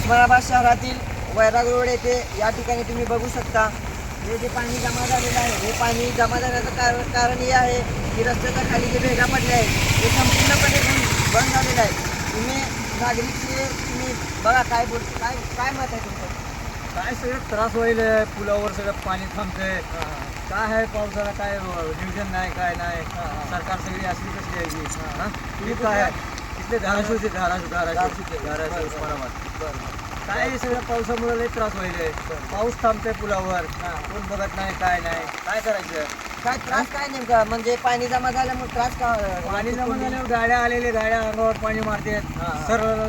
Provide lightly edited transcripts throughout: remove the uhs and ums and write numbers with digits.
उस्मानाबाद शहरातील वैराग रोड येथे या ठिकाणी तुम्ही बघू शकता हे जे पाणी जमा झालेलं आहे, हे पाणी जमा झाल्याचं कारण हे आहे की रस्त्याच्या खाली जे भेगा पडले आहेत ते संपूर्णपणे बंद झालेलं आहे. तुम्ही तुम्ही बघा काय काय मत आहे तुमचं? काय सगळं त्रास व्हायला आहे, पुलावर सगळं पाणी थांबतंय. काय आहे पावसाला काय नियोजन नाही, काय नाही. सरकार सगळी असली कसली आहे की तुम्ही काय आहे इथले धाराशिवचे धाराशिव उस्मानाबाद काय हे सगळं पावसामुळे लई त्रास व्हायले. पाऊस थांबतोय पुलावर, कोण बघत नाही, काय नाही, काय करायचं? काय त्रास काय नेमका म्हणजे पाणी जमा झाल्यामुळे त्रास का? पाणी जमा झाल्यावर गाड्या गाड्या अंगावर पाणी मारतात, सरळ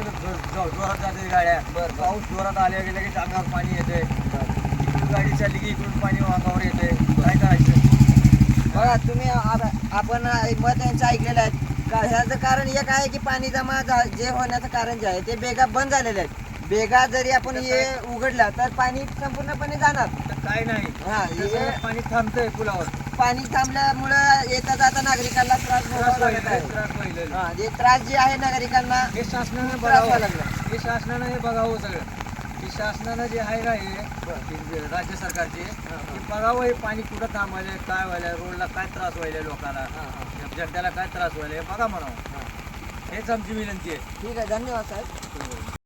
जोरात जाते गाड्या. पाऊस जोरात आले की लगेच अंगावर पाणी येते. इकडून गाडी चालली की इकडून पाणी अंगावर येते. काय करायचं? बघा तुम्ही आपण मत यांचं ऐकलेलं आहे का? ह्याचं कारण एक आहे की पाणी जमा जे होण्याचं कारण जे आहे ते भेगा बंद झालेले आहेत. भेगा जरी आपण हे उघडला तर पाणी संपूर्णपणे जाणार. काय नाही, हे पाणी थांबतंय पुलावर. पाणी थांबल्यामुळं येता जाता नागरिकांना त्रास भोगावा लागत आहे. जे त्रास जे आहे नागरिकांना हे शासनानं खूप त्रास व्हायला बघावं. लागला. हे शासनानं हे बघावं सगळं. की शासनानं जे आहे ना हे राज्य सरकारचे हे बघावं, हे पाणी कुठं थांबवायला, काय व्हायला, रोडला काय त्रास व्हायला, लोकांना जनतेला काय त्रास व्हायला हे बघा म्हणावं. हेच आमची विनंती आहे. ठीक आहे, धन्यवाद साहेब.